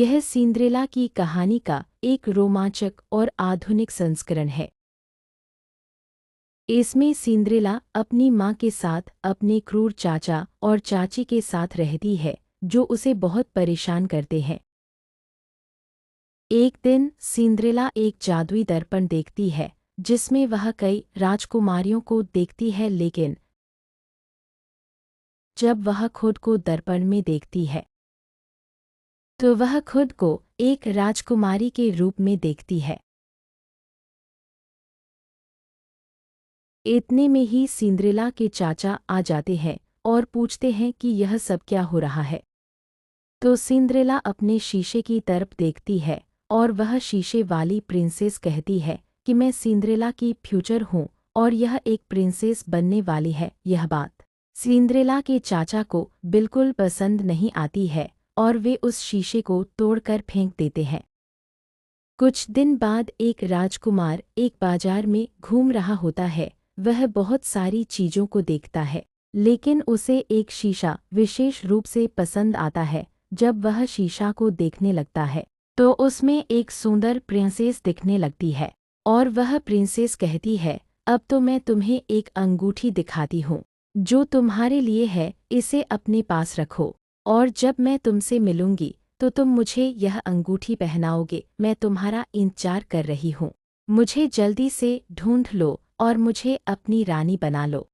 यह सिंड्रेला की कहानी का एक रोमांचक और आधुनिक संस्करण है। इसमें सिंड्रेला अपनी माँ के साथ अपने क्रूर चाचा और चाची के साथ रहती है, जो उसे बहुत परेशान करते हैं। एक दिन सिंड्रेला एक जादुई दर्पण देखती है, जिसमें वह कई राजकुमारियों को देखती है, लेकिन जब वह खुद को दर्पण में देखती है तो वह खुद को एक राजकुमारी के रूप में देखती है। इतने में ही सिंड्रेला के चाचा आ जाते हैं और पूछते हैं कि यह सब क्या हो रहा है। तो सिंड्रेला अपने शीशे की तरफ देखती है और वह शीशे वाली प्रिंसेस कहती है कि मैं सिंड्रेला की फ्यूचर हूँ और यह एक प्रिंसेस बनने वाली है। यह बात सिंड्रेला के चाचा को बिल्कुल पसंद नहीं आती है और वे उस शीशे को तोड़कर फेंक देते हैं। कुछ दिन बाद एक राजकुमार एक बाजार में घूम रहा होता है। वह बहुत सारी चीज़ों को देखता है, लेकिन उसे एक शीशा विशेष रूप से पसंद आता है। जब वह शीशा को देखने लगता है तो उसमें एक सुंदर प्रिंसेस दिखने लगती है और वह प्रिंसेस कहती है, अब तो मैं तुम्हें एक अंगूठी दिखाती हूँ जो तुम्हारे लिए है, इसे अपने पास रखो और जब मैं तुमसे मिलूंगी तो तुम मुझे यह अंगूठी पहनाओगे। मैं तुम्हारा इंतजार कर रही हूँ, मुझे जल्दी से ढूंढ लो और मुझे अपनी रानी बना लो।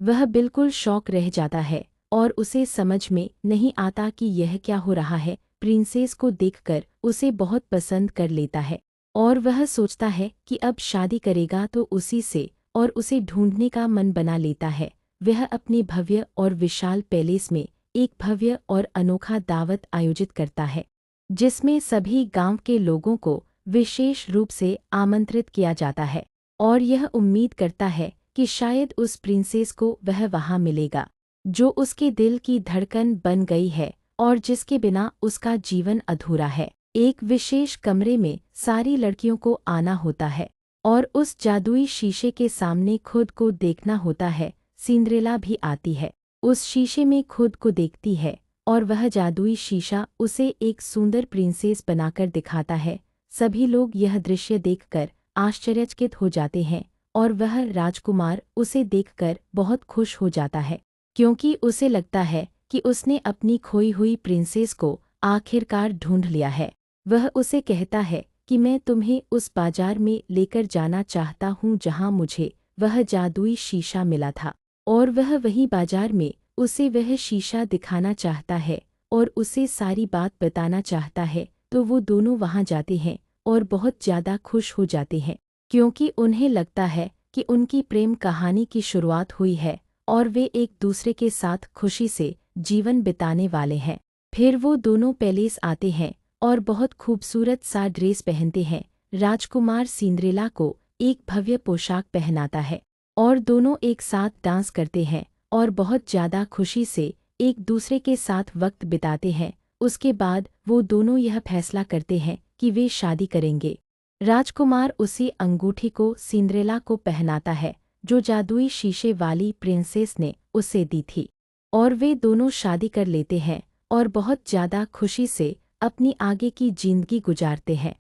वह बिल्कुल शॉक रह जाता है और उसे समझ में नहीं आता कि यह क्या हो रहा है। प्रिंसेस को देखकर उसे बहुत पसंद कर लेता है और वह सोचता है कि अब शादी करेगा तो उसी से, और उसे ढूंढने का मन बना लेता है। वह अपने भव्य और विशाल पैलेस में एक भव्य और अनोखा दावत आयोजित करता है, जिसमें सभी गांव के लोगों को विशेष रूप से आमंत्रित किया जाता है और यह उम्मीद करता है कि शायद उस प्रिंसेस को वह वहां मिलेगा जो उसके दिल की धड़कन बन गई है और जिसके बिना उसका जीवन अधूरा है। एक विशेष कमरे में सारी लड़कियों को आना होता है और उस जादुई शीशे के सामने खुद को देखना होता है। सिंड्रेला भी आती है, उस शीशे में खुद को देखती है और वह जादुई शीशा उसे एक सुंदर प्रिंसेस बनाकर दिखाता है। सभी लोग यह दृश्य देखकर आश्चर्यचकित हो जाते हैं और वह राजकुमार उसे देखकर बहुत खुश हो जाता है, क्योंकि उसे लगता है कि उसने अपनी खोई हुई प्रिंसेस को आखिरकार ढूंढ लिया है। वह उसे कहता है कि मैं तुम्हें उस बाजार में लेकर जाना चाहता हूँ जहाँ मुझे वह जादुई शीशा मिला था, और वह वही बाजार में उसे वह शीशा दिखाना चाहता है और उसे सारी बात बताना चाहता है। तो वो दोनों वहां जाते हैं और बहुत ज़्यादा खुश हो जाते हैं, क्योंकि उन्हें लगता है कि उनकी प्रेम कहानी की शुरुआत हुई है और वे एक दूसरे के साथ खुशी से जीवन बिताने वाले हैं। फिर वो दोनों पैलेस आते हैं और बहुत खूबसूरत सा ड्रेस पहनते हैं। राजकुमार सिंड्रेला को एक भव्य पोशाक पहनाता है और दोनों एक साथ डांस करते हैं और बहुत ज़्यादा खुशी से एक दूसरे के साथ वक्त बिताते हैं। उसके बाद वो दोनों यह फैसला करते हैं कि वे शादी करेंगे। राजकुमार उसी अंगूठी को सिंड्रेला को पहनाता है जो जादुई शीशे वाली प्रिंसेस ने उसे दी थी, और वे दोनों शादी कर लेते हैं और बहुत ज़्यादा खुशी से अपनी आगे की जिंदगी गुजारते हैं।